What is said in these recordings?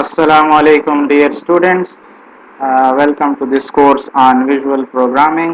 Assalamu alaikum dear students. Welcome to this course on visual programming.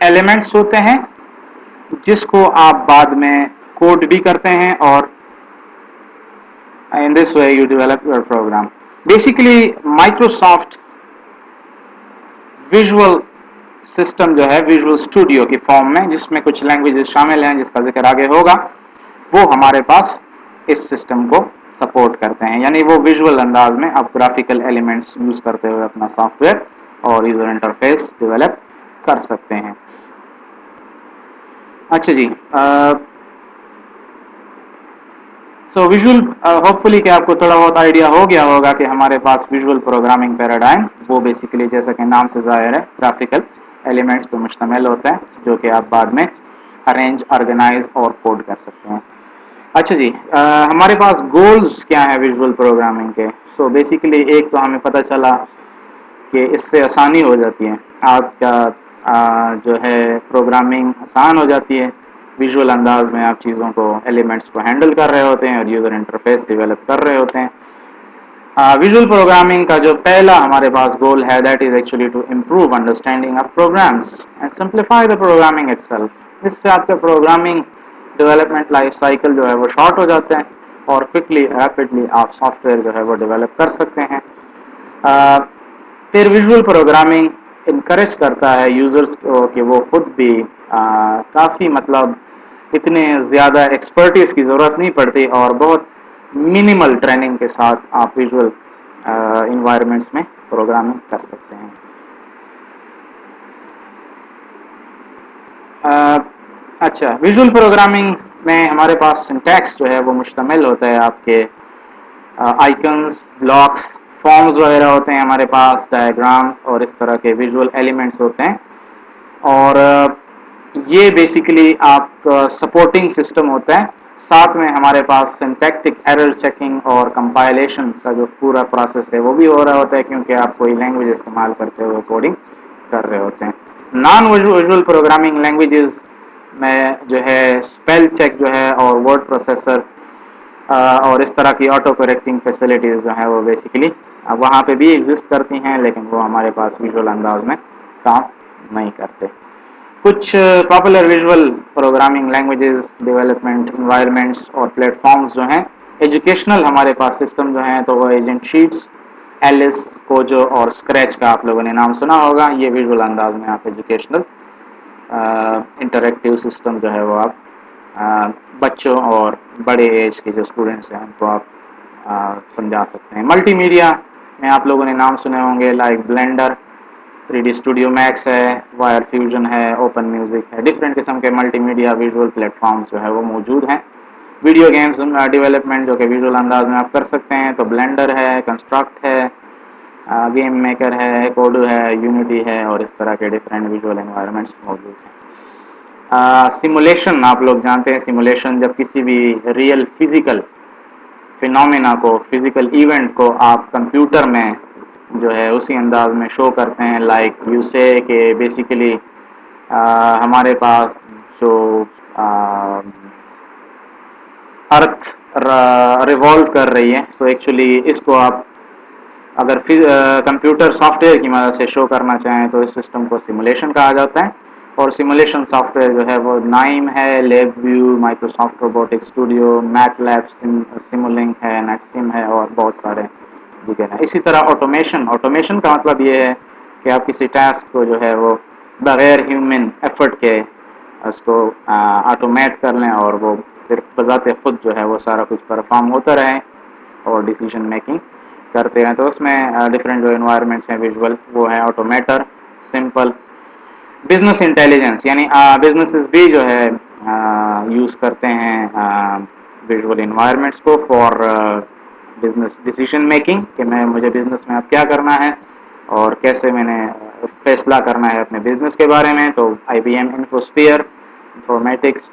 Elements ہوتے ہیں جس کو آپ بعد میں کوڈ بھی کرتے ہیں اور in this way you develop your program. Basically Microsoft visual system جو ہے ویژول اسٹوڈیو کی فارم میں جس میں کچھ لینگویجز شامل ہیں جس کا ذکر آگے ہوگا وہ ہمارے پاس اس سسٹم کو سپورٹ کرتے ہیں، یعنی وہ ویژول انداز میں آپ گرافیکل ایلیمنٹس یوز کرتے ہوئے اپنا سافٹ ویئر اور یوزر انٹرفیس ڈیولپ کر سکتے ہیں. اچھا جی، سو ویژول ہوپ فلی کہ آپ کو تھوڑا بہت آئیڈیا ہو گیا ہوگا کہ ہمارے پاس ویژول پروگرامنگ پیراڈائم وہ بیسیکلی جیسا کہ نام سے ظاہر ہے گرافیکل ایلیمنٹس پہ مشتمل ہوتا ہے جو کہ آپ بعد میں ارینج آرگنائز اور کوڈ کر سکتے ہیں. اچھا جی، ہمارے پاس گولز کیا ہیں ویژول پروگرامنگ کے؟ سو بیسیکلی ایک تو ہمیں پتہ چلا کہ اس سے آسانی ہو جاتی ہے، آپ کا جو ہے پروگرامنگ آسان ہو جاتی ہے، ویژول انداز میں آپ چیزوں کو ایلیمنٹس کو ہینڈل کر رہے ہوتے ہیں اور یوزر انٹرفیس ڈیولپ کر رہے ہوتے ہیں. ویژول پروگرامنگ کا جو پہلا ہمارے پاس گول ہے that is actually to improve understanding of programs and simplify the programming itself. اس سے آپ کا پروگرامنگ ڈیولپمنٹ لائف سائیکل جو ہے وہ شارٹ ہو جاتے ہیں اور کوئکلی ریپڈلی آپ سافٹ ویئر جو ہے وہ ڈیولپ کر سکتے ہیں. پھر ویژول پروگرامنگ انکریج کرتا ہے یوزرس کو کہ وہ خود بھی کافی مطلب اتنے زیادہ ایکسپرٹیز کی ضرورت نہیں پڑتی اور بہت منیمل ٹریننگ کے ساتھ آپ ویژول انوائرمنٹس میں پروگرامنگ کر سکتے ہیں. اچھا، ویژول پروگرامنگ میں ہمارے پاس سنٹیکس جو ہے وہ مشتمل ہوتا ہے آپ کے آئکنس، بلاکس، فارمز وغیرہ ہوتے ہیں ہمارے پاس، ڈائیگرامس اور اس طرح کے ویژول ایلیمنٹس ہوتے ہیں. اور یہ بیسیکلی آپ کا سپورٹنگ سسٹم ہوتا ہے. ساتھ میں ہمارے پاس سنٹیکٹک ایرر چیکنگ اور کمپائلیشن کا جو پورا پروسیس ہے وہ بھی ہو رہا ہوتا ہے کیونکہ آپ کوئی لینگویج استعمال کرتے ہوئے کوڈنگ کر رہے ہوتے ہیں. نان ویژول پروگرامنگ لینگویجز میں جو ہے اسپیل چیک جو ہے اور ورڈ پروسیسر اور اس طرح کی آٹو کریکٹنگ فیسلٹیز جو ہیں وہ بیسیکلی وہاں پہ بھی ایگزسٹ کرتی ہیں لیکن وہ ہمارے پاس ویژول انداز میں کام نہیں کرتے. کچھ popular visual programming languages, development environments اور پلیٹ فارمز جو ہیں ایجوکیشنل ہمارے پاس سسٹم جو ہیں تو وہ ایجنٹ شیٹس، ایلس، کوجو اور اسکریچ کا آپ لوگوں نے نام سنا ہوگا. یہ ویژول انداز میں آپ ایجوکیشنل انٹریکٹیو سسٹم جو ہے وہ آپ بچوں اور بڑے ایج کے جو اسٹوڈنٹس ہیں ان کو آپ سمجھا سکتے ہیں. ملٹی میڈیا میں آپ لوگوں نے نام سنے ہوں گے like blender, 3D studio max ہے، وائر فیوژن ہے، اوپن میوزک ہے. ڈفرینٹ قسم کے multimedia visual platforms جو ہے وہ موجود ہیں. ویڈیو گیمز ڈیولپمنٹ جو کہ ویژول انداز میں آپ کر سکتے ہیں تو بلینڈر ہے، کنسٹرکٹ ہے، گیم میکر ہے، کوڈو ہے، یونٹی ہے اور اس طرح کے ڈفرینٹ ویژول انوائرمنٹس موجود ہیں. سیمولیشن آپ لوگ جانتے ہیں، سیمولیشن جب کسی بھی ریئل فزیکل فینومینا کو، فزیکل ایونٹ کو آپ کمپیوٹر میں جو ہے اسی انداز میں شو کرتے ہیں لائک یو سے کہ بیسیکلی ہمارے پاس جو ارتھ ریوالو کر رہی ہے تو ایکچولی اس کو آپ اگر کمپیوٹر سافٹ ویئر کی مدد سے شو کرنا چاہیں تو اس سسٹم کو سیمولیشن کہا جاتا ہے. اور سیمولیشن سافٹ ویئر جو ہے وہ نائم ہے، LabVIEW, Microsoft robotic studio, MATLAB Simulink ہے، نیٹ سم ہے اور بہت سارے دیگر ہیں. اسی طرح آٹومیشن کا مطلب یہ ہے کہ آپ کسی ٹاسک کو جو ہے وہ بغیر ہیومن ایفرٹ کے اس کو آٹومیٹ کر لیں اور وہ پھر بذات خود جو ہے وہ سارا کچھ پرفارم ہوتا رہے اور ڈیسیجن میکنگ کرتے ہیں. تو اس میں ڈفرینٹ جو انوائرمنٹس ہیں ویژول وہ ہیں آٹومیٹر، سمپل، بزنس انٹیلیجنس یعنی بزنسز بھی جو ہے یوز کرتے ہیں ویژول انوائرمنٹس کو فار بزنس ڈیسیجن میکنگ کہ مجھے بزنس میں اب کیا کرنا ہے اور کیسے میں نے فیصلہ کرنا ہے اپنے بزنس کے بارے میں. تو آئی بی ایم انفوسفیئر، انفارمیٹکس،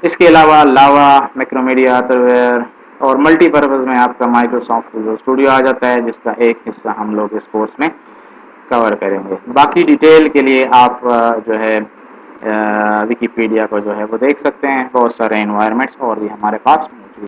اس کے علاوہ لاوا، میکرومیڈیا، اترویئر اور ملٹی پرپز میں آپ کا مائکروسافٹ اسٹوڈیو آ جاتا ہے جس کا ایک حصہ ہم لوگ اس کورس میں کور کریں گے. باقی ڈیٹیل کے لیے آپ جو ہے ویکیپیڈیا کو جو ہے وہ دیکھ سکتے ہیں. بہت سارے انوائرمنٹس اور بھی ہمارے پاس موجود